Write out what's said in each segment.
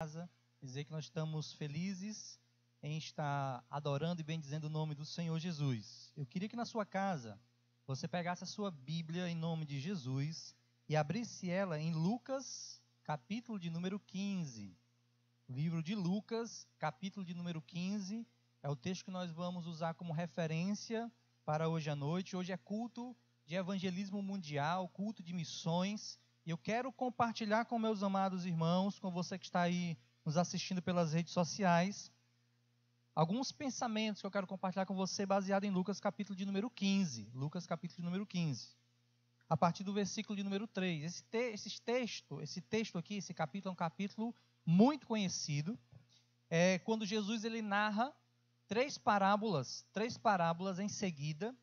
casa, dizer que nós estamos felizes em estar adorando e bendizendo o nome do Senhor Jesus. Eu queria que na sua casa você pegasse a sua Bíblia em nome de Jesus e abrisse ela em Lucas, capítulo de número 15. Livro de Lucas, capítulo de número 15, é o texto que nós vamos usar como referência para hoje à noite. Hoje é culto de evangelismo mundial, culto de missões. E eu quero compartilhar com meus amados irmãos, com você que está aí nos assistindo pelas redes sociais, alguns pensamentos que eu quero compartilhar com você baseado em Lucas capítulo de número 15. Lucas capítulo de número 15. A partir do versículo de número 3. Esse texto aqui, esse capítulo é um capítulo muito conhecido. É quando Jesus ele narra três parábolas em seguida.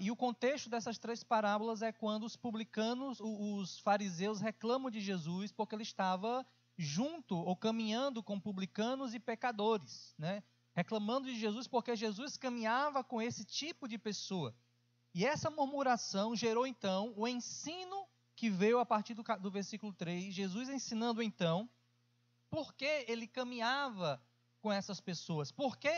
E o contexto dessas três parábolas é quando os publicanos, os fariseus reclamam de Jesus porque ele estava junto ou caminhando com publicanos e pecadores, né? Reclamando de Jesus porque Jesus caminhava com esse tipo de pessoa. E essa murmuração gerou então o ensino que veio a partir do versículo 3, Jesus ensinando então por que ele caminhava com essas pessoas, por que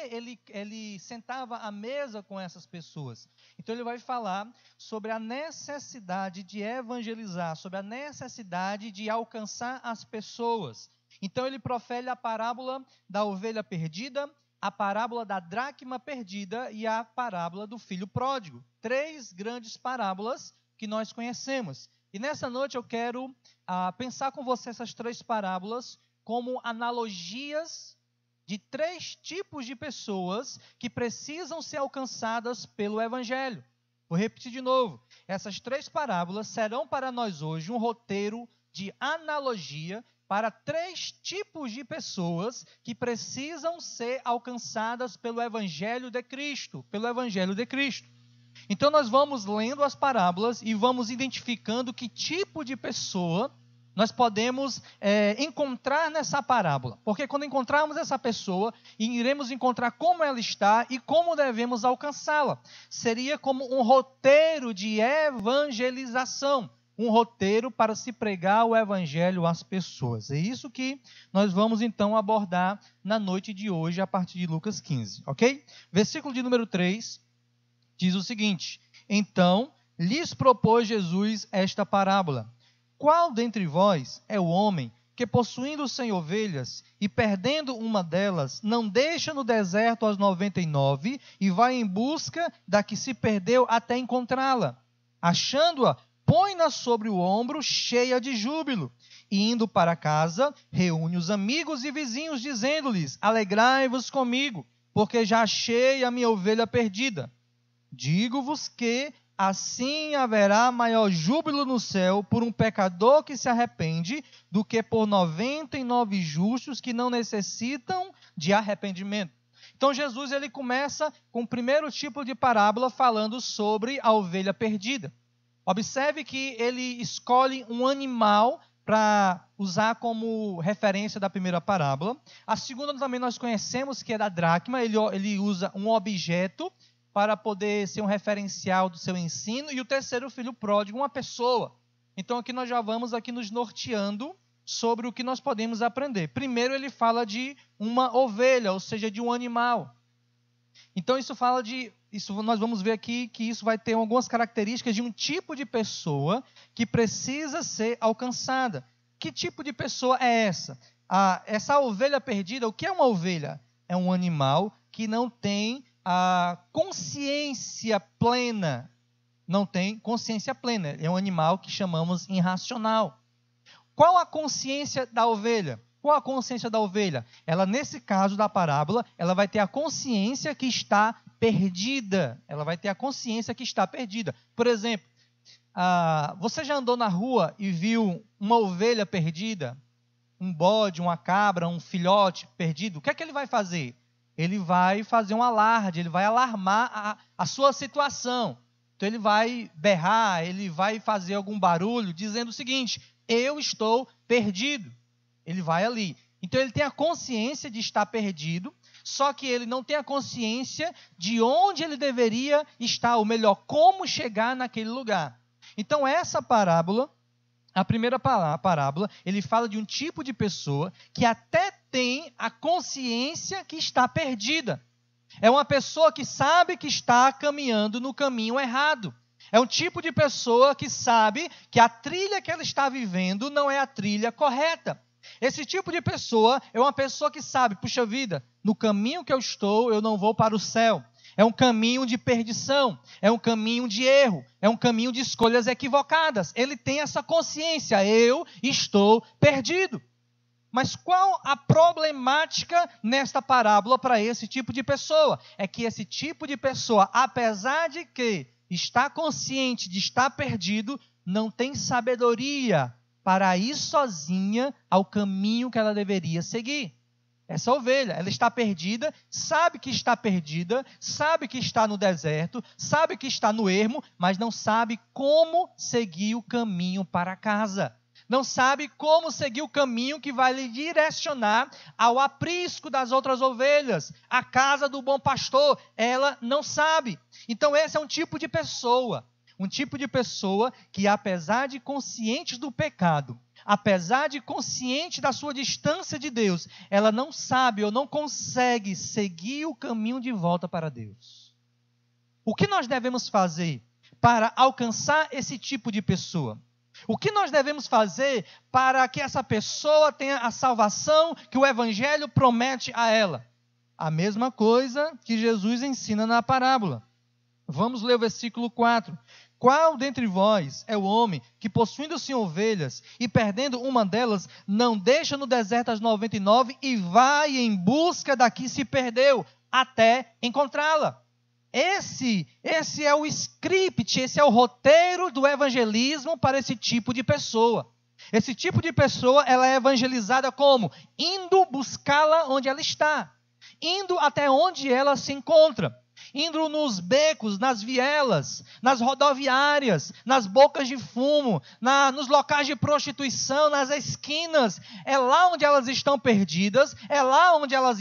ele sentava à mesa com essas pessoas. Então ele vai falar sobre a necessidade de evangelizar, sobre a necessidade de alcançar as pessoas. Então ele profere a parábola da ovelha perdida, a parábola da dracma perdida e a parábola do filho pródigo. Três grandes parábolas que nós conhecemos. E nessa noite eu quero pensar com você essas três parábolas como analogias de três tipos de pessoas que precisam ser alcançadas pelo Evangelho. Vou repetir de novo. Essas três parábolas serão para nós hoje um roteiro de analogia para três tipos de pessoas que precisam ser alcançadas pelo Evangelho de Cristo. Então nós vamos lendo as parábolas e vamos identificando que tipo de pessoa nós podemos encontrar nessa parábola. Porque quando encontrarmos essa pessoa, iremos encontrar como ela está e como devemos alcançá-la. Seria como um roteiro de evangelização. Um roteiro para se pregar o evangelho às pessoas. É isso que nós vamos então abordar na noite de hoje, a partir de Lucas 15. Ok? Versículo de número 3 diz o seguinte: Então lhes propôs Jesus esta parábola. Qual dentre vós é o homem que, possuindo 100 ovelhas e perdendo uma delas, não deixa no deserto as 99 e vai em busca da que se perdeu até encontrá-la? Achando-a, põe-na sobre o ombro, cheia de júbilo. E indo para casa, reúne os amigos e vizinhos, dizendo-lhes: Alegrai-vos comigo, porque já achei a minha ovelha perdida. Digo-vos que assim haverá maior júbilo no céu por um pecador que se arrepende do que por 99 justos que não necessitam de arrependimento. Então Jesus ele começa com o primeiro tipo de parábola falando sobre a ovelha perdida. Observe que ele escolhe um animal para usar como referência da primeira parábola. A segunda também nós conhecemos, que é da dracma. Ele usa um objeto para poder ser um referencial do seu ensino. E o terceiro, o filho pródigo, uma pessoa. Então aqui nós já vamos aqui nos norteando sobre o que nós podemos aprender. Primeiro ele fala de uma ovelha, ou seja, de um animal. Então isso nós vamos ver aqui que isso vai ter algumas características de um tipo de pessoa que precisa ser alcançada. Que tipo de pessoa é essa? Essa ovelha perdida, o que é uma ovelha? É um animal que não tem a consciência plena. Não tem consciência plena. É um animal que chamamos irracional. Qual a consciência da ovelha? Qual a consciência da ovelha? Ela, nesse caso da parábola, ela vai ter a consciência que está perdida. Ela vai ter a consciência que está perdida. Por exemplo, você já andou na rua e viu uma ovelha perdida? Um bode, uma cabra, um filhote perdido? O que é que ele vai fazer? Ele vai fazer um alarde, ele vai alarmar a sua situação. Então ele vai berrar, ele vai fazer algum barulho, dizendo o seguinte: eu estou perdido. Ele vai ali. Então ele tem a consciência de estar perdido, só que ele não tem a consciência de onde ele deveria estar, ou melhor, como chegar naquele lugar. Então essa parábola, a primeira parábola, ele fala de um tipo de pessoa que até tem a consciência que está perdida. É uma pessoa que sabe que está caminhando no caminho errado. É um tipo de pessoa que sabe que a trilha que ela está vivendo não é a trilha correta. Esse tipo de pessoa é uma pessoa que sabe, puxa vida, no caminho que eu estou, eu não vou para o céu. É um caminho de perdição, é um caminho de erro, é um caminho de escolhas equivocadas. Ele tem essa consciência, eu estou perdido. Mas qual a problemática nesta parábola para esse tipo de pessoa? É que esse tipo de pessoa, apesar de que está consciente de estar perdido, não tem sabedoria para ir sozinha ao caminho que ela deveria seguir. Essa ovelha, ela está perdida, sabe que está no deserto, sabe que está no ermo, mas não sabe como seguir o caminho para casa. Não sabe como seguir o caminho que vai lhe direcionar ao aprisco das outras ovelhas, à casa do bom pastor. Ela não sabe. Então esse é um tipo de pessoa que, apesar de consciente do pecado, apesar de consciente da sua distância de Deus, ela não sabe ou não consegue seguir o caminho de volta para Deus. O que nós devemos fazer para alcançar esse tipo de pessoa? O que nós devemos fazer para que essa pessoa tenha a salvação que o Evangelho promete a ela? A mesma coisa que Jesus ensina na parábola. Vamos ler o versículo 4. Qual dentre vós é o homem que, possuindo 100 ovelhas e perdendo uma delas, não deixa no deserto as 99 e vai em busca da que se perdeu, até encontrá-la? Esse é o script, esse é o roteiro do evangelismo para esse tipo de pessoa. Esse tipo de pessoa, ela é evangelizada como? Indo buscá-la onde ela está, indo até onde ela se encontra, indo nos becos, nas vielas, nas rodoviárias, nas bocas de fumo, nos locais de prostituição, nas esquinas. É lá onde elas estão perdidas, é lá onde elas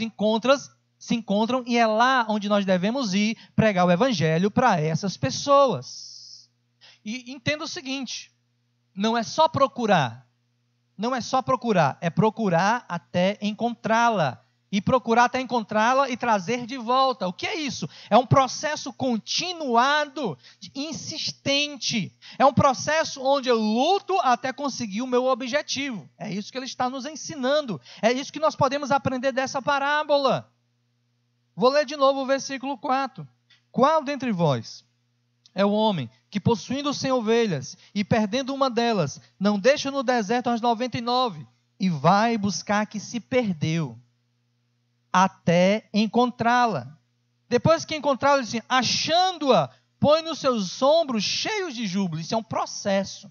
se encontram e é lá onde nós devemos ir pregar o evangelho para essas pessoas. E entenda o seguinte, não é só procurar, é procurar até encontrá-la. E procurar até encontrá-la e trazer de volta. O que é isso? É um processo continuado, insistente. É um processo onde eu luto até conseguir o meu objetivo. É isso que ele está nos ensinando. É isso que nós podemos aprender dessa parábola. Vou ler de novo o versículo 4. Qual dentre vós é o homem que, possuindo 100 ovelhas e perdendo uma delas, não deixa no deserto as 99 e vai buscar a que se perdeu, até encontrá-la? Depois que encontrá-la, assim, achando-a, põe nos seus ombros cheios de júbilo. Isso é um processo.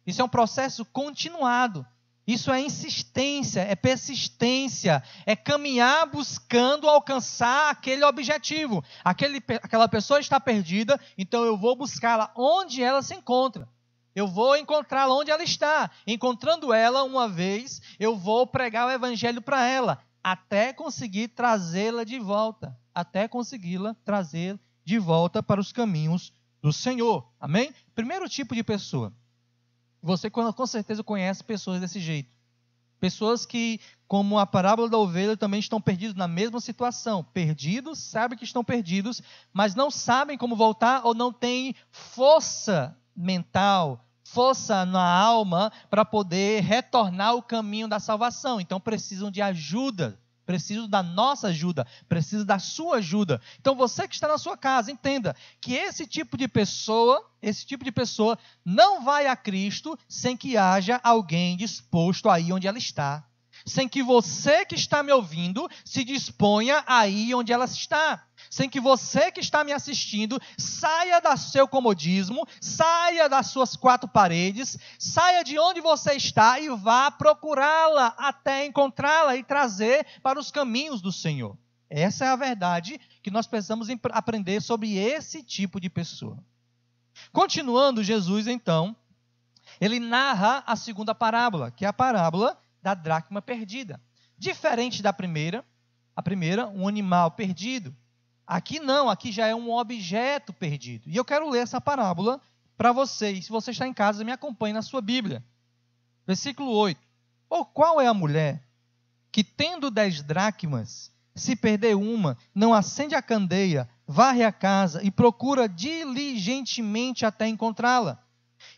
Isso é um processo continuado. Isso é insistência, é persistência, é caminhar buscando alcançar aquele objetivo. Aquela pessoa está perdida, então eu vou buscá-la onde ela se encontra. Eu vou encontrá-la onde ela está. Encontrando ela uma vez, eu vou pregar o evangelho para ela, até conseguir trazê-la de volta, para os caminhos do Senhor. Amém? Primeiro tipo de pessoa. Você com certeza conhece pessoas desse jeito. Pessoas que, como a parábola da ovelha, também estão perdidos na mesma situação. Perdidos, sabem que estão perdidos, mas não sabem como voltar ou não têm força mental, força na alma para poder retornar ao caminho da salvação. Então precisam de ajuda, precisam da nossa ajuda, precisam da sua ajuda. Então você que está na sua casa, entenda que esse tipo de pessoa não vai a Cristo sem que haja alguém disposto a ir onde ela está. Sem que você que está me ouvindo se disponha a ir onde ela está. Sem que você que está me assistindo saia do seu comodismo, saia das suas quatro paredes, saia de onde você está e vá procurá-la até encontrá-la e trazer para os caminhos do Senhor. Essa é a verdade que nós precisamos aprender sobre esse tipo de pessoa. Continuando, Jesus, então, ele narra a segunda parábola, que é a parábola da dracma perdida. Diferente da primeira, um animal perdido. Aqui não, aqui já é um objeto perdido. E eu quero ler essa parábola para vocês. Se você está em casa, me acompanhe na sua Bíblia. Versículo 8. Ou qual é a mulher que, tendo 10 dracmas, se perder uma, não acende a candeia, varre a casa e procura diligentemente até encontrá-la?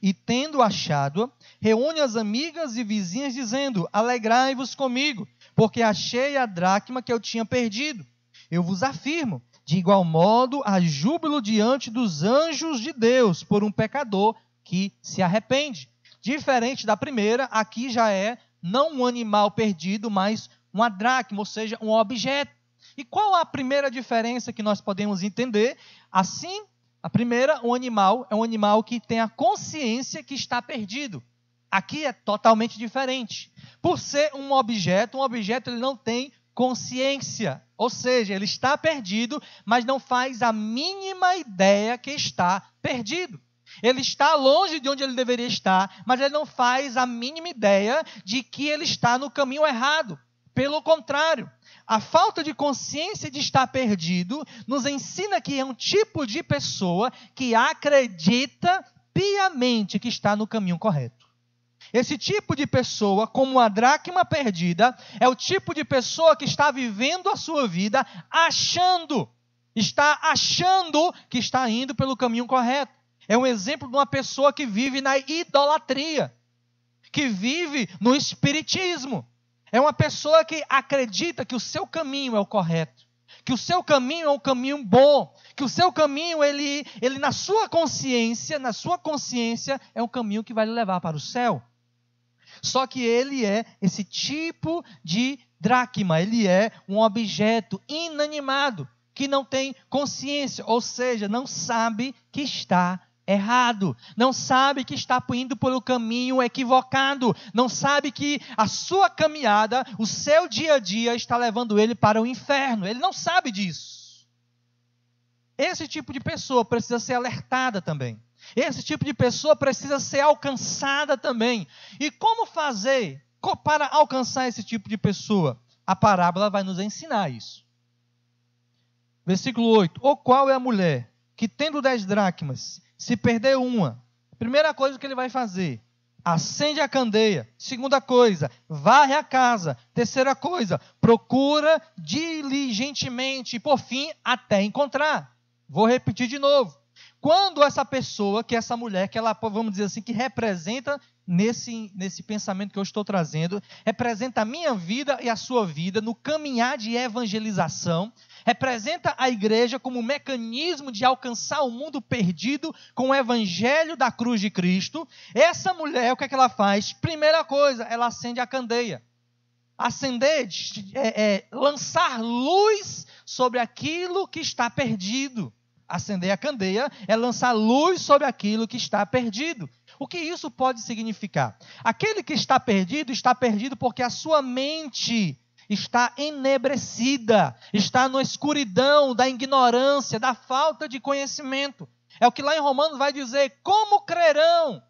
E tendo achado-a, reúne as amigas e vizinhas, dizendo: alegrai-vos comigo, porque achei a dracma que eu tinha perdido. Eu vos afirmo, de igual modo, há júbilo diante dos anjos de Deus por um pecador que se arrepende. Diferente da primeira, aqui já é não um animal perdido, mas uma dracma, ou seja, um objeto. E qual a primeira diferença que nós podemos entender? Assim, a primeira, um animal é um animal que tem a consciência que está perdido. Aqui é totalmente diferente. Por ser um objeto ele não tem consciência. Ou seja, ele está perdido, mas não faz a mínima ideia que está perdido. Ele está longe de onde ele deveria estar, mas ele não faz a mínima ideia de que ele está no caminho errado. Pelo contrário, a falta de consciência de estar perdido nos ensina que é um tipo de pessoa que acredita piamente que está no caminho correto. Esse tipo de pessoa, como a dracma perdida, é o tipo de pessoa que está vivendo a sua vida está achando que está indo pelo caminho correto. É um exemplo de uma pessoa que vive na idolatria, que vive no espiritismo. É uma pessoa que acredita que o seu caminho é o correto, que o seu caminho é um caminho bom, que o seu caminho, ele na sua consciência, é um caminho que vai lhe levar para o céu. Só que ele é esse tipo de dracma, ele é um objeto inanimado, que não tem consciência, ou seja, não sabe que está errado, não sabe que está indo pelo caminho equivocado, não sabe que a sua caminhada, o seu dia a dia está levando ele para o inferno, ele não sabe disso. Esse tipo de pessoa precisa ser alertada também. Esse tipo de pessoa precisa ser alcançada também. E como fazer para alcançar esse tipo de pessoa? A parábola vai nos ensinar isso. Versículo 8. Ou qual é a mulher que, tendo 10 dracmas, se perder uma? Primeira coisa que ele vai fazer: acende a candeia. Segunda coisa, varre a casa. Terceira coisa, procura diligentemente. E por fim, até encontrar. Vou repetir de novo. Quando essa pessoa, que essa mulher, que ela, vamos dizer assim, que representa nesse pensamento que eu estou trazendo, representa a minha vida e a sua vida no caminhar de evangelização, representa a igreja como um mecanismo de alcançar o mundo perdido com o evangelho da cruz de Cristo. Essa mulher, o que é que ela faz? Primeira coisa, ela acende a candeia. Acender é lançar luz sobre aquilo que está perdido. Acender a candeia é lançar luz sobre aquilo que está perdido. O que isso pode significar? Aquele que está perdido porque a sua mente está enebrecida, está na escuridão da ignorância, da falta de conhecimento. É o que lá em Romanos vai dizer: como crerão?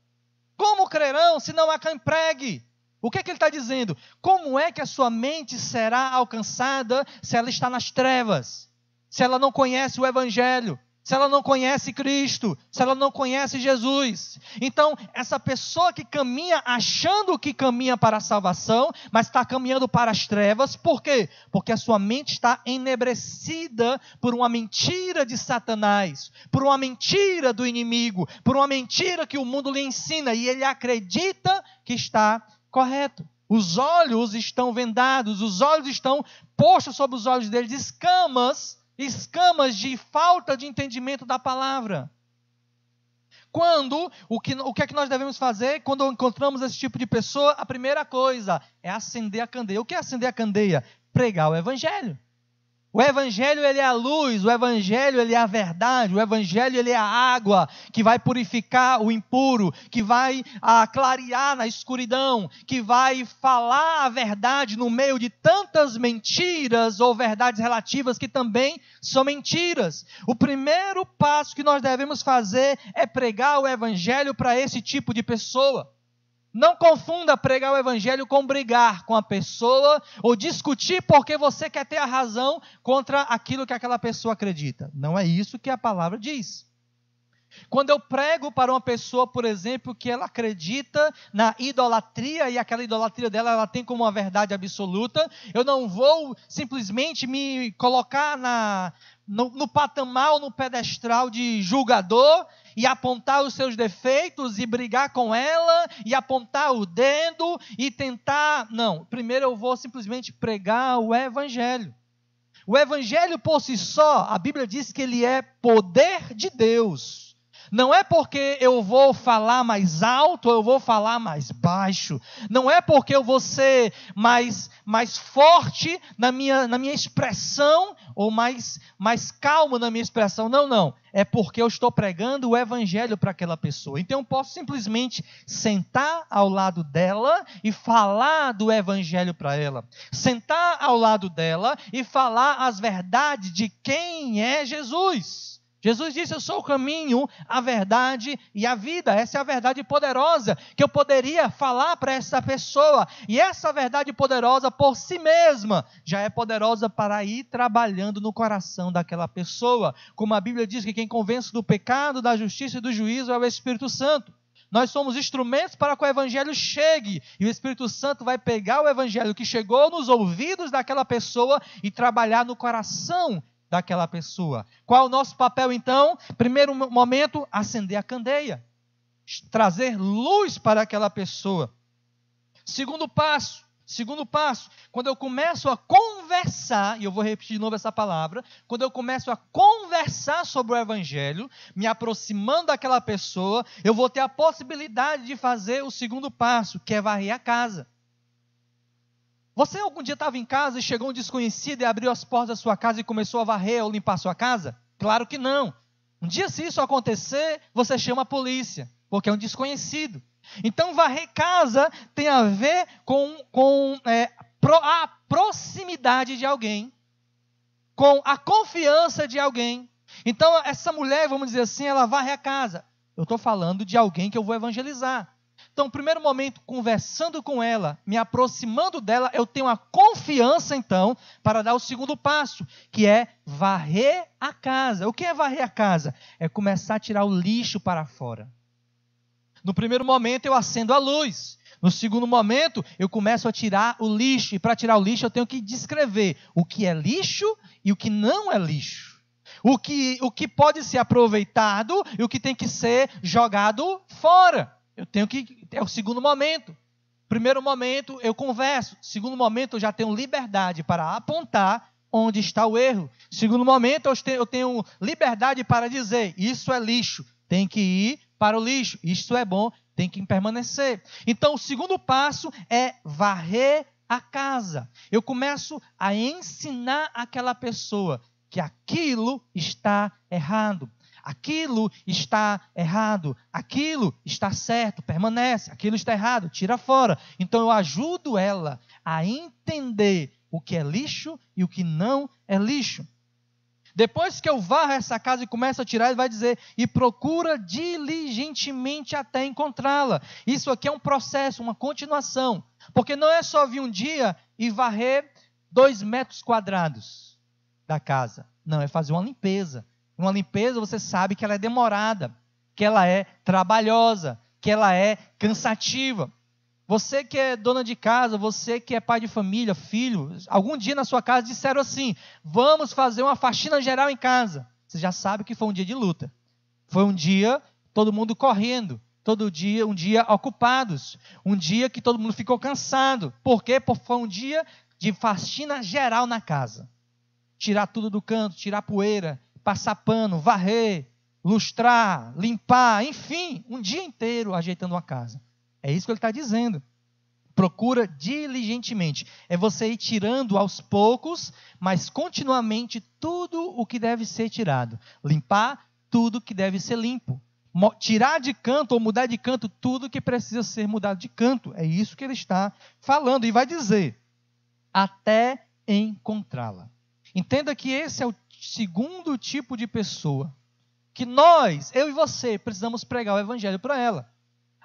Como crerão se não há quem pregue? O que é que ele está dizendo? Como é que a sua mente será alcançada se ela está nas trevas? Se ela não conhece o evangelho? Se ela não conhece Cristo, se ela não conhece Jesus. Então, essa pessoa que caminha achando que caminha para a salvação, mas está caminhando para as trevas, por quê? Porque a sua mente está enebrecida por uma mentira de Satanás, por uma mentira do inimigo, por uma mentira que o mundo lhe ensina, e ele acredita que está correto. Os olhos estão vendados, os olhos estão postos sobre os olhos deles, escamas de falta de entendimento da palavra. O que é que nós devemos fazer quando encontramos esse tipo de pessoa? A primeira coisa é acender a candeia. O que é acender a candeia? Pregar o evangelho. O evangelho, ele é a luz, o evangelho, ele é a verdade, o evangelho, ele é a água que vai purificar o impuro, que vai clarear na escuridão, que vai falar a verdade no meio de tantas mentiras ou verdades relativas que também são mentiras. O primeiro passo que nós devemos fazer é pregar o evangelho para esse tipo de pessoa. Não confunda pregar o evangelho com brigar com a pessoa ou discutir porque você quer ter a razão contra aquilo que aquela pessoa acredita. Não é isso que a palavra diz. Quando eu prego para uma pessoa, por exemplo, que ela acredita na idolatria e aquela idolatria dela, ela tem como uma verdade absoluta, eu não vou simplesmente me colocar no patamar ou no pedestral de julgador e apontar os seus defeitos e brigar com ela e apontar o dedo e tentar. Não, primeiro eu vou simplesmente pregar o Evangelho. O Evangelho por si só, a Bíblia diz que ele é poder de Deus. Não é porque eu vou falar mais alto ou eu vou falar mais baixo. Não é porque eu vou ser mais forte na minha expressão ou mais calmo na minha expressão. Não, não. É porque eu estou pregando o Evangelho para aquela pessoa. Então eu posso simplesmente sentar ao lado dela e falar do Evangelho para ela. Sentar ao lado dela e falar as verdades de quem é Jesus. Jesus disse, eu sou o caminho, a verdade e a vida. Essa é a verdade poderosa que eu poderia falar para essa pessoa. E essa verdade poderosa por si mesma já é poderosa para ir trabalhando no coração daquela pessoa. Como a Bíblia diz que quem convence do pecado, da justiça e do juízo é o Espírito Santo. Nós somos instrumentos para que o Evangelho chegue. E o Espírito Santo vai pegar o Evangelho que chegou nos ouvidos daquela pessoa e trabalhar no coração daquela pessoa. Qual é o nosso papel então? Primeiro momento, acender a candeia. Trazer luz para aquela pessoa. Segundo passo, quando eu começo a conversar, e eu vou repetir de novo essa palavra, quando eu começo a conversar sobre o Evangelho, me aproximando daquela pessoa, eu vou ter a possibilidade de fazer o segundo passo, que é varrer a casa. Você algum dia estava em casa e chegou um desconhecido e abriu as portas da sua casa e começou a varrer ou limpar a sua casa? Claro que não. Um dia, se isso acontecer, você chama a polícia, porque é um desconhecido. Então, varrer casa tem a ver com a proximidade de alguém, com a confiança de alguém. Então, essa mulher, vamos dizer assim, ela varre a casa. Eu estou falando de alguém que eu vou evangelizar. Então, no primeiro momento, conversando com ela, me aproximando dela, eu tenho a confiança, então, para dar o segundo passo, que é varrer a casa. O que é varrer a casa? É começar a tirar o lixo para fora. No primeiro momento, eu acendo a luz. No segundo momento, eu começo a tirar o lixo. E para tirar o lixo, eu tenho que descrever o que é lixo e o que não é lixo. O que pode ser aproveitado e o que tem que ser jogado fora. É o segundo momento. Primeiro momento, eu converso. Segundo momento, eu já tenho liberdade para apontar onde está o erro. Segundo momento, eu tenho liberdade para dizer, isso é lixo, tem que ir para o lixo. Isso é bom, tem que permanecer. Então, o segundo passo é varrer a casa. Eu começo a ensinar aquela pessoa que aquilo está errado. Aquilo está errado, aquilo está certo, permanece, aquilo está errado, tira fora. Então eu ajudo ela a entender o que é lixo e o que não é lixo. Depois que eu varro essa casa e começo a tirar, ele vai dizer, e procura diligentemente até encontrá-la. Isso aqui é um processo, uma continuação. Porque não é só vir um dia e varrer 2 metros quadrados da casa. Não, é fazer uma limpeza. Uma limpeza, você sabe que ela é demorada, que ela é trabalhosa, que ela é cansativa. Você que é dona de casa, você que é pai de família, filho, algum dia na sua casa disseram assim, vamos fazer uma faxina geral em casa. Você já sabe que foi um dia de luta. Foi um dia, todo mundo correndo, um dia ocupados, um dia que todo mundo ficou cansado. Por quê? Porque foi um dia de faxina geral na casa. Tirar tudo do canto, tirar poeira, passar pano, varrer, lustrar, limpar, enfim, um dia inteiro ajeitando a casa. É isso que ele está dizendo. Procura diligentemente. É você ir tirando aos poucos, mas continuamente tudo o que deve ser tirado. Limpar tudo que deve ser limpo. Tirar de canto ou mudar de canto tudo que precisa ser mudado de canto. É isso que ele está falando. E vai dizer, até encontrá-la. Entenda que esse é o segundo tipo de pessoa que nós, eu e você, precisamos pregar o Evangelho para ela.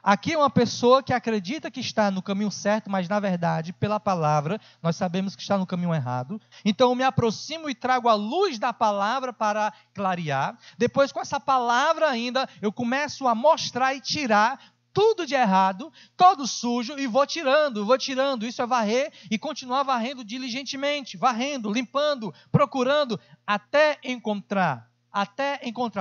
Aqui é uma pessoa que acredita que está no caminho certo, mas na verdade, pela palavra, nós sabemos que está no caminho errado. Então eu me aproximo e trago a luz da palavra para clarear. Depois, com essa palavra ainda, eu começo a mostrar e tirar tudo de errado, todo sujo, e vou tirando. Isso é varrer e continuar varrendo diligentemente, varrendo, limpando, procurando, até encontrar.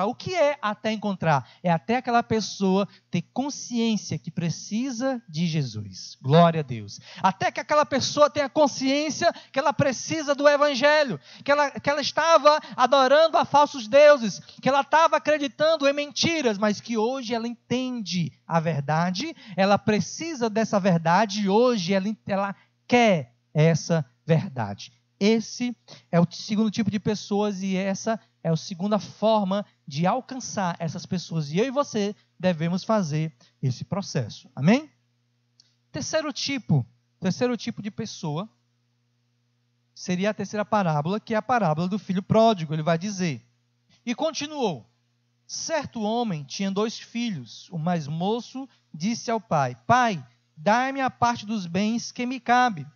O que é até encontrar? É até aquela pessoa ter consciência que precisa de Jesus. Glória a Deus. Até que aquela pessoa tenha consciência que ela precisa do Evangelho, que ela estava adorando a falsos deuses, que ela estava acreditando em mentiras, mas que hoje ela entende a verdade, ela precisa dessa verdade e hoje ela quer essa verdade. Esse é o segundo tipo de pessoas e essa é a segunda forma de alcançar essas pessoas. E eu e você devemos fazer esse processo. Amém? Terceiro tipo de pessoa seria a terceira parábola, que é a parábola do filho pródigo. Ele vai dizer: e continuou: certo homem tinha 2 filhos. O mais moço disse ao pai: pai, dai-me a parte dos bens que me cabe.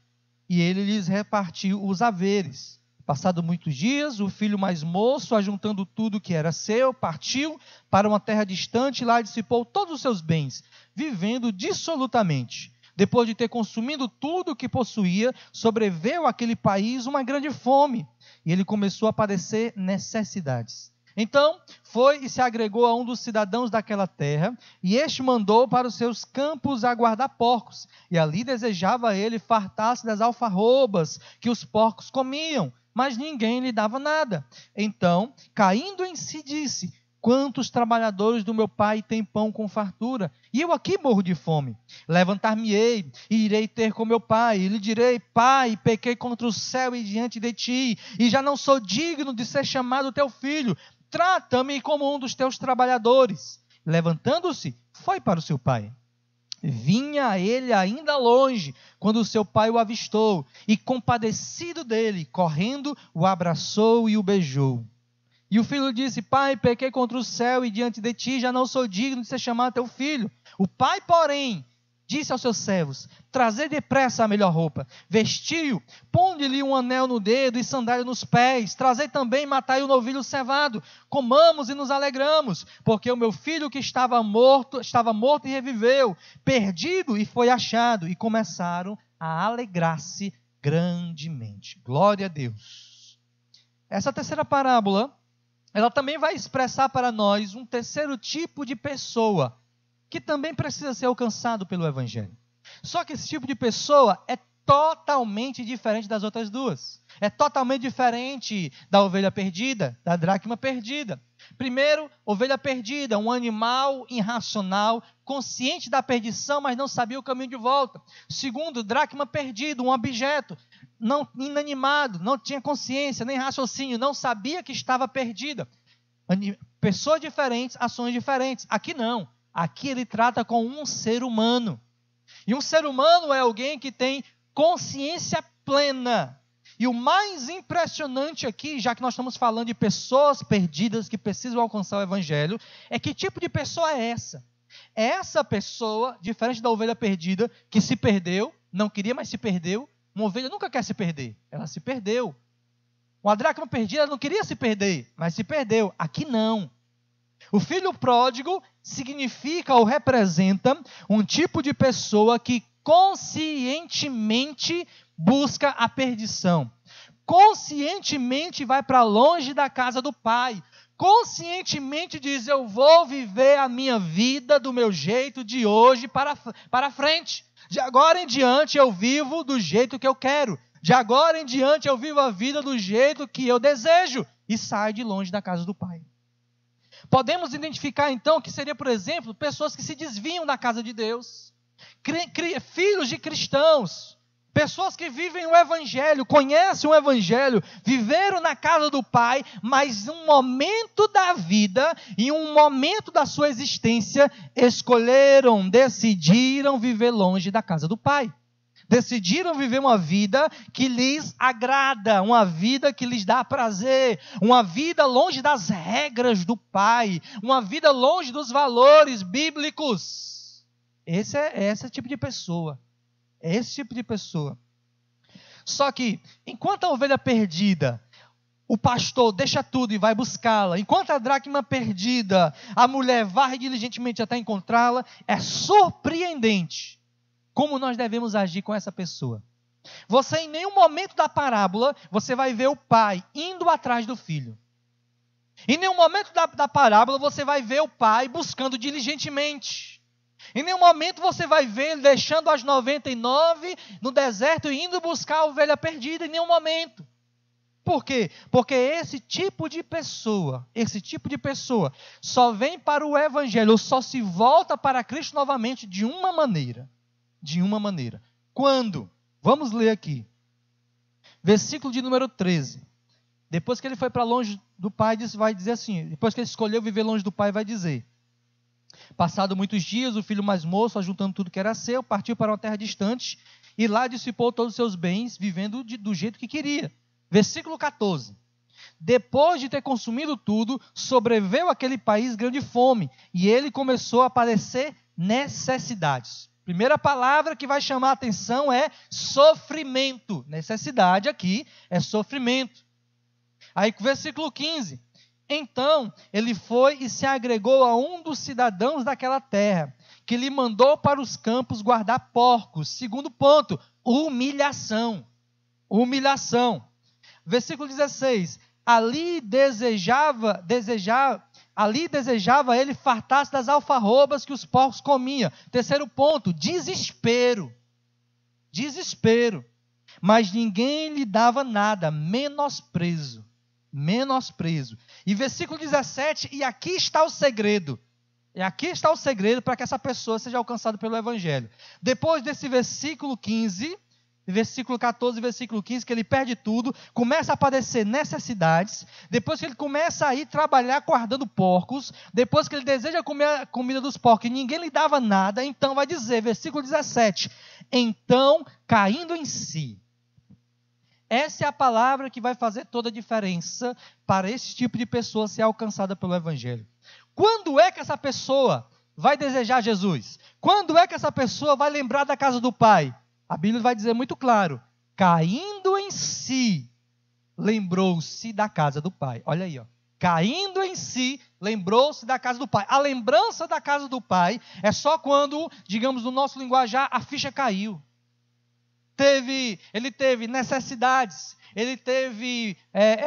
E ele lhes repartiu os haveres. Passado muitos dias, o filho mais moço, ajuntando tudo que era seu, partiu para uma terra distante e lá dissipou todos os seus bens, vivendo dissolutamente. Depois de ter consumido tudo o que possuía, sobreveio àquele país uma grande fome, e ele começou a padecer necessidades. Então, foi e se agregou a um dos cidadãos daquela terra, e este mandou para os seus campos a guardar porcos, e ali desejava ele fartar-se das alfarrobas que os porcos comiam, mas ninguém lhe dava nada. Então, caindo em si, disse: quantos trabalhadores do meu pai têm pão com fartura, e eu aqui morro de fome? Levantar-me-ei e irei ter com meu pai, e lhe direi: pai, pequei contra o céu e diante de ti, e já não sou digno de ser chamado teu filho. Trata-me como um dos teus trabalhadores. Levantando-se, foi para o seu pai. Vinha ele ainda longe, quando o seu pai o avistou, e compadecido dele, correndo, o abraçou e o beijou. E o filho disse: pai, pequei contra o céu e diante de ti, já não sou digno de ser chamado teu filho. O pai, porém, disse aos seus servos: trazei depressa a melhor roupa, vestiu, ponde-lhe um anel no dedo e sandália nos pés, trazei também, matai o novilho cevado, comamos e nos alegramos, porque o meu filho que estava morto e reviveu, perdido e foi achado, e começaram a alegrar-se grandemente. Glória a Deus. Essa terceira parábola, ela também vai expressar para nós um terceiro tipo de pessoa, que também precisa ser alcançado pelo Evangelho. Só que esse tipo de pessoa é totalmente diferente das outras duas. É totalmente diferente da ovelha perdida, da dracma perdida. Primeiro, ovelha perdida, um animal irracional, consciente da perdição, mas não sabia o caminho de volta. Segundo, dracma perdida, um objeto inanimado, não tinha consciência, nem raciocínio, não sabia que estava perdida. Pessoas diferentes, ações diferentes. Aqui não. Aqui ele trata com um ser humano. E um ser humano é alguém que tem consciência plena. E o mais impressionante aqui, já que nós estamos falando de pessoas perdidas que precisam alcançar o Evangelho, é que tipo de pessoa é essa? É essa pessoa, diferente da ovelha perdida, que se perdeu, não queria, mas se perdeu. Uma ovelha nunca quer se perder, ela se perdeu. Uma dracma perdida não queria se perder, mas se perdeu. Aqui não. O filho pródigo significa ou representa um tipo de pessoa que conscientemente busca a perdição. Conscientemente vai para longe da casa do pai. Conscientemente diz: eu vou viver a minha vida do meu jeito de hoje para frente. De agora em diante eu vivo do jeito que eu quero. De agora em diante eu vivo a vida do jeito que eu desejo. E sai de longe da casa do pai. Podemos identificar então que seria, por exemplo, pessoas que se desviam da casa de Deus, filhos de cristãos, pessoas que vivem o Evangelho, conhecem o Evangelho, viveram na casa do Pai, mas em um momento da vida, em um momento da sua existência, decidiram viver longe da casa do Pai. Decidiram viver uma vida que lhes agrada, uma vida que lhes dá prazer, uma vida longe das regras do Pai, uma vida longe dos valores bíblicos. Esse é esse tipo de pessoa. É esse tipo de pessoa. Só que, enquanto a ovelha perdida, o pastor deixa tudo e vai buscá-la. Enquanto a dracma perdida, a mulher varre diligentemente até encontrá-la. É surpreendente como nós devemos agir com essa pessoa. Você, em nenhum momento da parábola, você vai ver o pai indo atrás do filho. Em nenhum momento da parábola, você vai ver o pai buscando diligentemente. Em nenhum momento você vai ver ele deixando as 99 no deserto e indo buscar a ovelha perdida. Em nenhum momento. Por quê? Porque esse tipo de pessoa só vem para o evangelho, ou só se volta para Cristo novamente de uma maneira. De uma maneira. Quando? Vamos ler aqui. Versículo de número 13. Depois que ele foi para longe do pai, vai dizer assim, depois que ele escolheu viver longe do pai, vai dizer: passado muitos dias, o filho mais moço, ajuntando tudo que era seu, partiu para uma terra distante, e lá dissipou todos os seus bens, vivendo do jeito que queria. Versículo 14. Depois de ter consumido tudo, sobreveio àquele país grande fome, e ele começou a padecer necessidades. Primeira palavra que vai chamar a atenção é sofrimento. Necessidade aqui é sofrimento. Aí, versículo 15. Então, ele foi e se agregou a um dos cidadãos daquela terra, que lhe mandou para os campos guardar porcos. Segundo ponto, humilhação. Humilhação. Versículo 16. Ali desejava ele fartar-se das alfarrobas que os porcos comiam. Terceiro ponto, desespero. Desespero. Mas ninguém lhe dava nada, menosprezo. E versículo 17, e aqui está o segredo. E aqui está o segredo para que essa pessoa seja alcançada pelo evangelho. Depois desse versículo 15, versículo 14 e versículo 15, que ele perde tudo, começa a padecer necessidades, depois que ele começa a ir trabalhar guardando porcos, depois que ele deseja comer a comida dos porcos e ninguém lhe dava nada, então vai dizer, versículo 17, então caindo em si. Essa é a palavra que vai fazer toda a diferença para esse tipo de pessoa ser alcançada pelo evangelho. Quando é que essa pessoa vai desejar Jesus? Quando é que essa pessoa vai lembrar da casa do Pai? A Bíblia vai dizer muito claro, caindo em si, lembrou-se da casa do Pai. Olha aí, ó. Caindo em si, lembrou-se da casa do Pai. A lembrança da casa do Pai é só quando, digamos no nosso linguajar, a ficha caiu. Ele teve necessidades, ele teve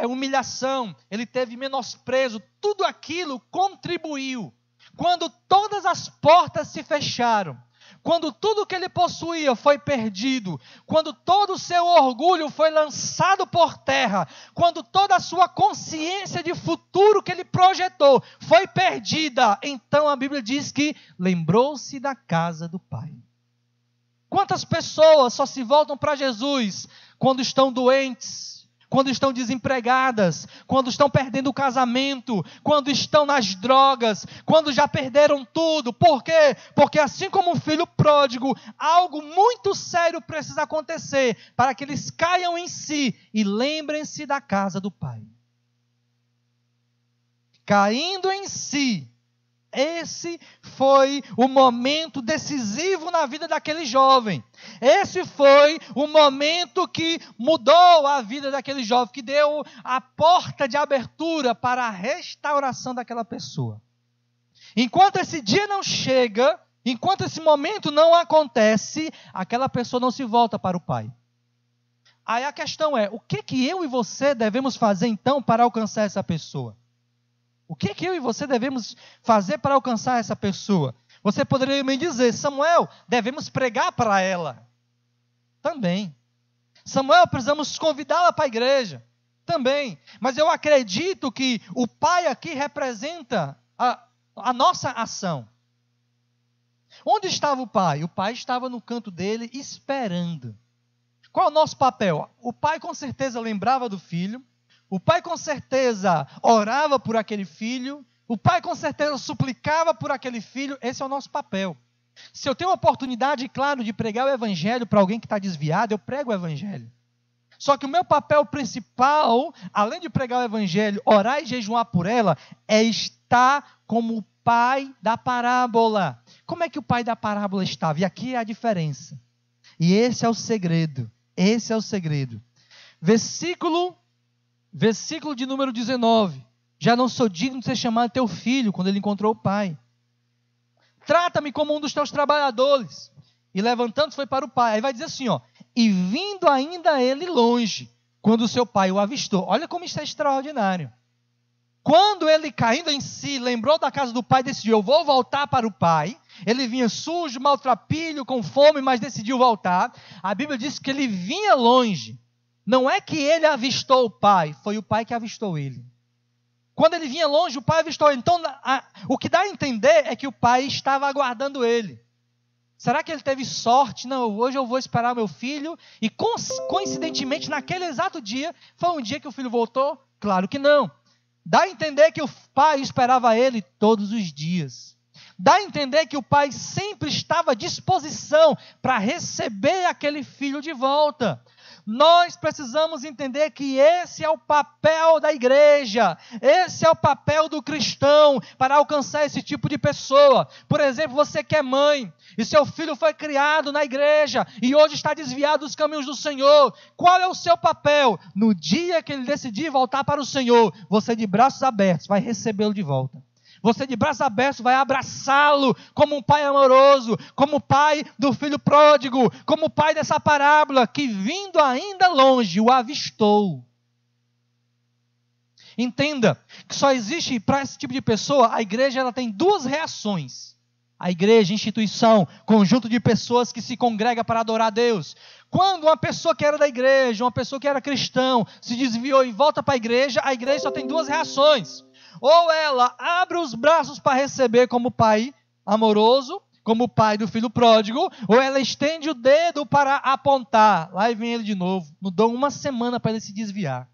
humilhação, ele teve menosprezo, tudo aquilo contribuiu. Quando todas as portas se fecharam, quando tudo que ele possuía foi perdido, quando todo o seu orgulho foi lançado por terra, quando toda a sua consciência de futuro que ele projetou foi perdida, então a Bíblia diz que lembrou-se da casa do Pai. Quantas pessoas só se voltam para Jesus quando estão doentes, quando estão desempregadas, quando estão perdendo o casamento, quando estão nas drogas, quando já perderam tudo? Por quê? Porque assim como o filho pródigo, algo muito sério precisa acontecer para que eles caiam em si e lembrem-se da casa do Pai. Caindo em si. Esse foi o momento decisivo na vida daquele jovem. Esse foi o momento que mudou a vida daquele jovem, que deu a porta de abertura para a restauração daquela pessoa. Enquanto esse dia não chega, enquanto esse momento não acontece, aquela pessoa não se volta para o Pai. Aí a questão é, o que eu e você devemos fazer então para alcançar essa pessoa? O que eu e você devemos fazer para alcançar essa pessoa? Você poderia me dizer, Samuel, devemos pregar para ela. Também. Samuel, precisamos convidá-la para a igreja. Também. Mas eu acredito que o pai aqui representa a nossa ação. Onde estava o pai? O pai estava no canto dele esperando. Qual é o nosso papel? O pai com certeza lembrava do filho. O pai com certeza orava por aquele filho. O pai com certeza suplicava por aquele filho. Esse é o nosso papel. Se eu tenho a oportunidade, claro, de pregar o evangelho para alguém que está desviado, eu prego o evangelho. Só que o meu papel principal, além de pregar o evangelho, orar e jejuar por ela, é estar como o pai da parábola. Como é que o pai da parábola estava? E aqui é a diferença. E esse é o segredo. Esse é o segredo. Versículo de número 19. Já não sou digno de ser chamado teu filho, quando ele encontrou o pai. Trata-me como um dos teus trabalhadores. E levantando-se foi para o pai. Aí vai dizer assim, ó. E vindo ainda ele longe, quando o seu pai o avistou. Olha como isso é extraordinário. Quando ele, caindo em si, lembrou da casa do pai, decidiu, eu vou voltar para o pai. Ele vinha sujo, maltrapilho, com fome, mas decidiu voltar. A Bíblia diz que ele vinha longe. Não é que ele avistou o pai, foi o pai que avistou ele. Quando ele vinha longe, o pai avistou ele. Então, o que dá a entender é que o pai estava aguardando ele. Será que ele teve sorte? Não, hoje eu vou esperar meu filho. E coincidentemente, naquele exato dia, foi um dia que o filho voltou? Claro que não. Dá a entender que o pai esperava ele todos os dias. Dá a entender que o pai sempre estava à disposição para receber aquele filho de volta. Nós precisamos entender que esse é o papel da igreja, esse é o papel do cristão para alcançar esse tipo de pessoa. Por exemplo, você que é mãe e seu filho foi criado na igreja e hoje está desviado dos caminhos do Senhor. Qual é o seu papel? No dia que ele decidir voltar para o Senhor, você de braços abertos vai recebê-lo de volta. Você de braços abertos vai abraçá-lo como um pai amoroso, como o pai do filho pródigo, como o pai dessa parábola que vindo ainda longe o avistou. Entenda que só existe para esse tipo de pessoa, a igreja ela tem duas reações. A igreja, instituição, conjunto de pessoas que se congrega para adorar a Deus. Quando uma pessoa que era da igreja, uma pessoa que era cristão, se desviou e volta para a igreja só tem duas reações. Ou ela abre os braços para receber como pai amoroso, como pai do filho pródigo, ou ela estende o dedo para apontar. Lá vem ele de novo. Não dou uma semana para ele se desviar.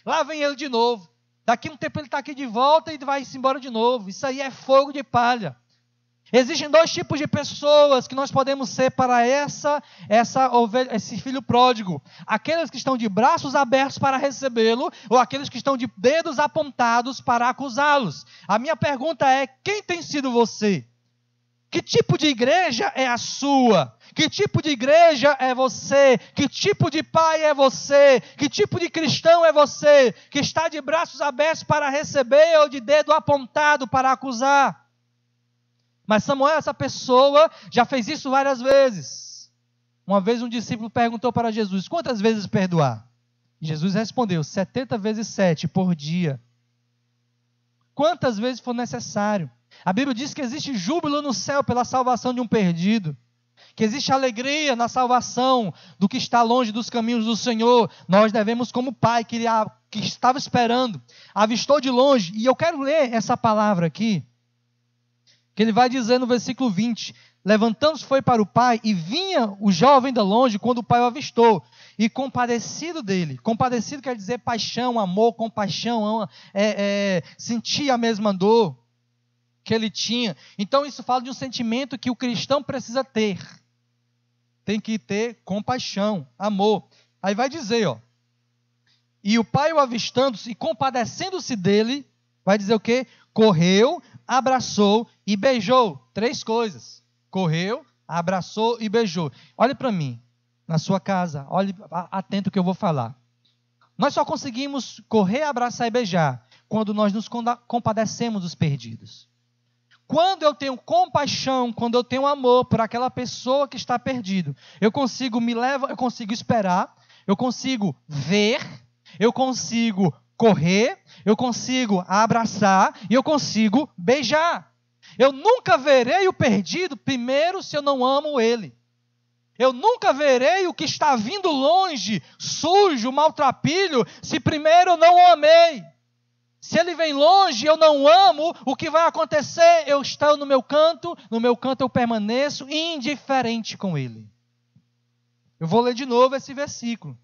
Lá vem ele de novo. Daqui a um tempo ele está aqui de volta e vai-se embora de novo. Isso aí é fogo de palha. Existem dois tipos de pessoas que nós podemos ser para esse filho pródigo. Aqueles que estão de braços abertos para recebê-lo, ou aqueles que estão de dedos apontados para acusá-los. A minha pergunta é, quem tem sido você? Que tipo de igreja é a sua? Que tipo de igreja é você? Que tipo de pai é você? Que tipo de cristão é você? Que está de braços abertos para receber ou de dedo apontado para acusar? Mas Samuel, essa pessoa, já fez isso várias vezes. Uma vez um discípulo perguntou para Jesus, quantas vezes perdoar? E Jesus respondeu, 70 vezes 7 por dia. Quantas vezes for necessário. A Bíblia diz que existe júbilo no céu pela salvação de um perdido. Que existe alegria na salvação do que está longe dos caminhos do Senhor. Nós devemos, como pai que estava esperando, avistou de longe. E eu quero ler essa palavra aqui. Que ele vai dizer no versículo 20, levantando-se foi para o pai, e vinha o jovem de longe, quando o pai o avistou, e compadecido dele, compadecido quer dizer paixão, amor, compaixão, sentia a mesma dor que ele tinha. Então isso fala de um sentimento que o cristão precisa ter, tem que ter compaixão, amor. Aí vai dizer, ó, e o pai o avistando-se, e compadecendo-se dele, vai dizer o quê? Correu, abraçou e beijou. 3 coisas. Correu, abraçou e beijou. Olhe para mim, na sua casa, olhe atento ao que eu vou falar. Nós só conseguimos correr, abraçar e beijar quando nós nos compadecemos dos perdidos. Quando eu tenho compaixão, quando eu tenho amor por aquela pessoa que está perdido, eu consigo esperar, eu consigo ver, eu consigo correr, eu consigo abraçar e eu consigo beijar. Eu nunca verei o perdido primeiro se eu não amo ele. Eu nunca verei o que está vindo longe, sujo, maltrapilho, se primeiro eu não o amei. Se ele vem longe e eu não amo, o que vai acontecer? Eu estou no meu canto eu permaneço indiferente com ele. Eu vou ler de novo esse versículo.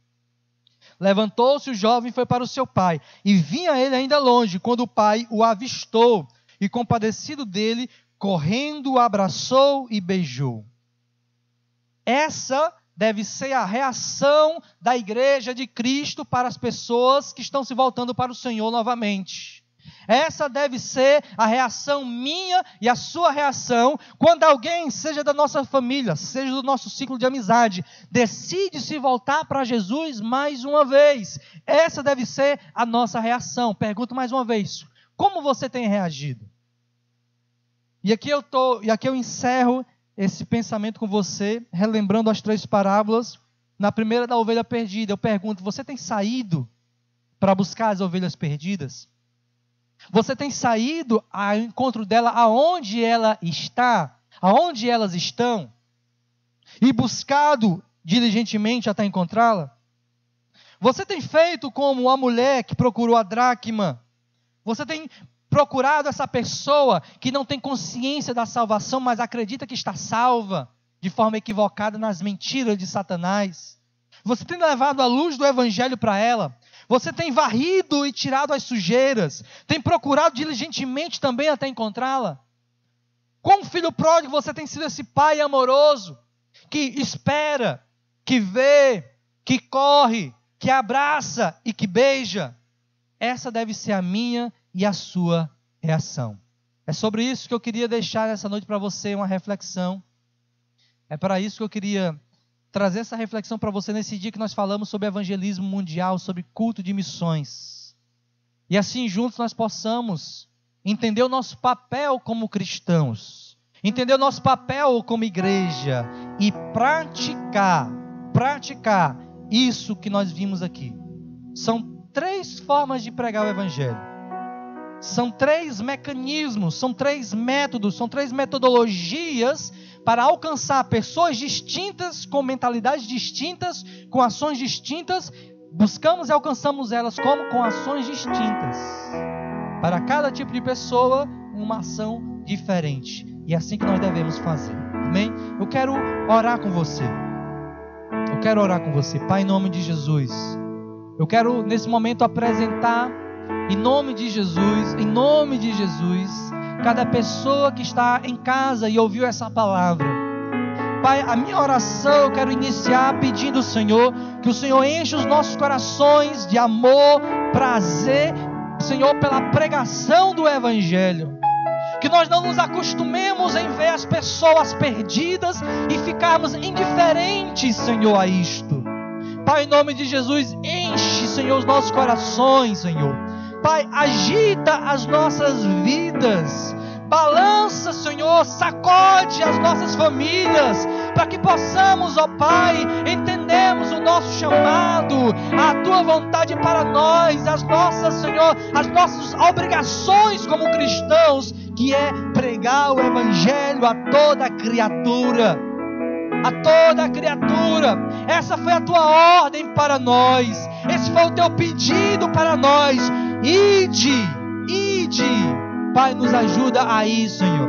Levantou-se o jovem e foi para o seu pai. E vinha ele ainda longe, quando o pai o avistou. E compadecido dele, correndo, o abraçou e beijou. Essa deve ser a reação da igreja de Cristo para as pessoas que estão se voltando para o Senhor novamente. Essa deve ser a reação minha e a sua reação quando alguém, seja da nossa família, seja do nosso ciclo de amizade, decide se voltar para Jesus mais uma vez. Essa deve ser a nossa reação. Pergunto mais uma vez, como você tem reagido? E aqui eu encerro esse pensamento com você, relembrando as 3 parábolas. Na primeira da ovelha perdida, eu pergunto, você tem saído para buscar as ovelhas perdidas? Você tem saído ao encontro dela aonde ela está, aonde elas estão, e buscado diligentemente até encontrá-la? Você tem feito como a mulher que procurou a dracma? Você tem procurado essa pessoa que não tem consciência da salvação, mas acredita que está salva, de forma equivocada nas mentiras de Satanás? Você tem levado a luz do Evangelho para ela? Você tem varrido e tirado as sujeiras? Tem procurado diligentemente também até encontrá-la? Como filho pródigo, você tem sido esse pai amoroso, que espera, que vê, que corre, que abraça e que beija? Essa deve ser a minha e a sua reação. É sobre isso que eu queria deixar essa noite para você uma reflexão. É para isso que eu queria trazer essa reflexão para você nesse dia que nós falamos sobre evangelismo mundial, sobre culto de missões. E assim juntos nós possamos entender o nosso papel como cristãos, entender o nosso papel como igreja e praticar isso que nós vimos aqui. São 3 formas de pregar o evangelho. São 3 mecanismos, são 3 métodos, são 3 metodologias para alcançar pessoas distintas, com mentalidades distintas, com ações distintas. Buscamos e alcançamos elas como com ações distintas. Para cada tipo de pessoa, uma ação diferente. E é assim que nós devemos fazer. Amém? Eu quero orar com você. Pai, em nome de Jesus. Eu quero nesse momento apresentar, em nome de Jesus, cada pessoa que está em casa e ouviu essa palavra. Pai, a minha oração eu quero iniciar pedindo ao Senhor, que o Senhor enche os nossos corações de amor, prazer, Senhor, pela pregação do Evangelho. Que nós não nos acostumemos em ver as pessoas perdidas e ficarmos indiferentes, Senhor, a isto. Pai, em nome de Jesus, enche, Senhor, os nossos corações, Senhor. Pai, agita as nossas vidas, balança, Senhor, sacode as nossas famílias, para que possamos, ó Pai, entendermos o nosso chamado, a Tua vontade para nós, as nossas, Senhor, as nossas obrigações como cristãos, que é pregar o Evangelho a toda criatura. A toda criatura. Essa foi a Tua ordem para nós, esse foi o Teu pedido para nós. Ide, Pai, nos ajuda aí, Senhor.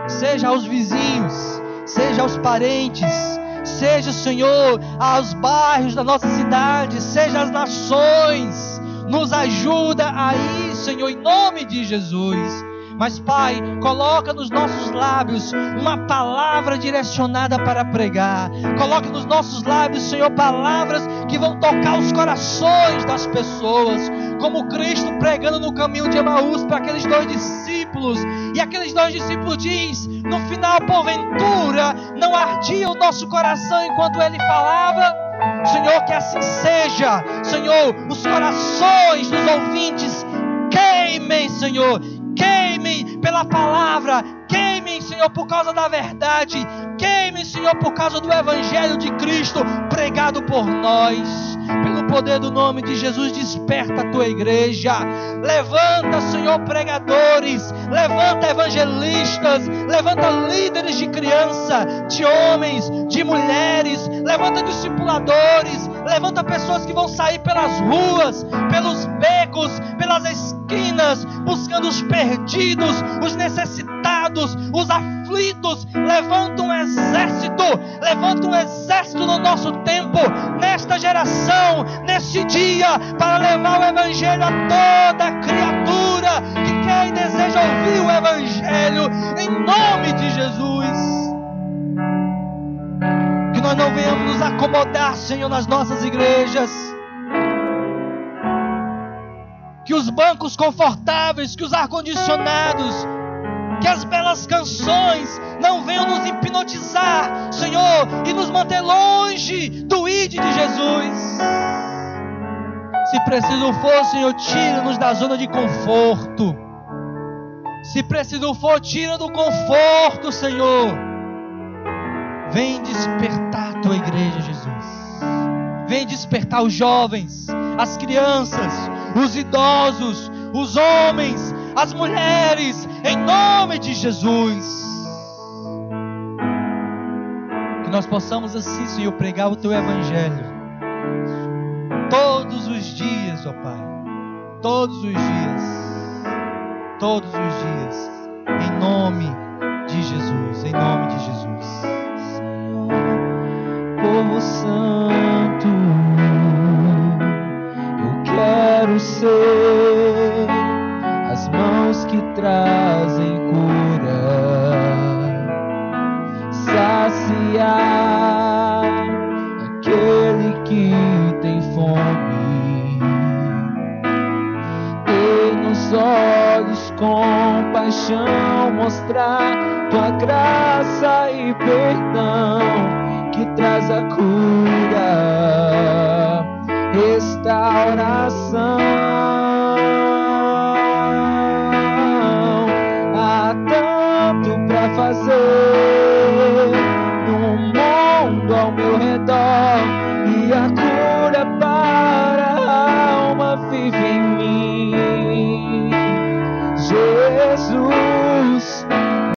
Seja aos vizinhos, seja aos parentes, seja, Senhor, aos bairros da nossa cidade, seja às nações. Nos ajuda aí, Senhor, em nome de Jesus. Mas, Pai, coloca nos nossos lábios uma palavra direcionada para pregar. Coloca nos nossos lábios, Senhor, palavras que vão tocar os corações das pessoas. Como Cristo pregando no caminho de Emaús para aqueles 2 discípulos. E aqueles 2 discípulos diz, no final, porventura, não ardia o nosso coração enquanto Ele falava? Senhor, que assim seja. Senhor, os corações dos ouvintes queimem, Senhor. Queimem pela palavra, queimem, Senhor, por causa da verdade, queimem, Senhor, por causa do Evangelho de Cristo pregado por nós. Pelo poder do nome de Jesus, desperta a Tua igreja. Levanta, Senhor, pregadores, levanta evangelistas, levanta líderes de criança, de homens, de mulheres, levanta discipuladores, levanta pessoas que vão sair pelas ruas, pelos becos, pelas esquinas, buscando os perdidos, os necessitados, os aflitos. Levanta um exército no nosso tempo, nesta geração, neste dia, para levar o Evangelho a toda criatura que quer e deseja ouvir o Evangelho, em nome de Jesus. Que nós não venhamos nos acomodar, Senhor, nas nossas igrejas. Que os bancos confortáveis, que os ar-condicionados, que as belas canções não venham nos hipnotizar, Senhor, e nos manter longe do ID de Jesus. Se preciso for, Senhor, tira-nos da zona de conforto. Se preciso for, tira do conforto, Senhor. Vem despertar a tua igreja, Jesus. Vem despertar os jovens, as crianças, os idosos, os homens, as mulheres, em nome de Jesus. Que nós possamos assim, Senhor, pregar o teu evangelho todos os dias, ó Pai. Todos os dias. Todos os dias. Em nome de Jesus. Em nome de Jesus. Povo santo, eu quero ser as mãos que trazem cura, saciar aquele que tem fome, ter nos olhos compaixão, mostrar tua graça e perdão que traz a cura, restaurar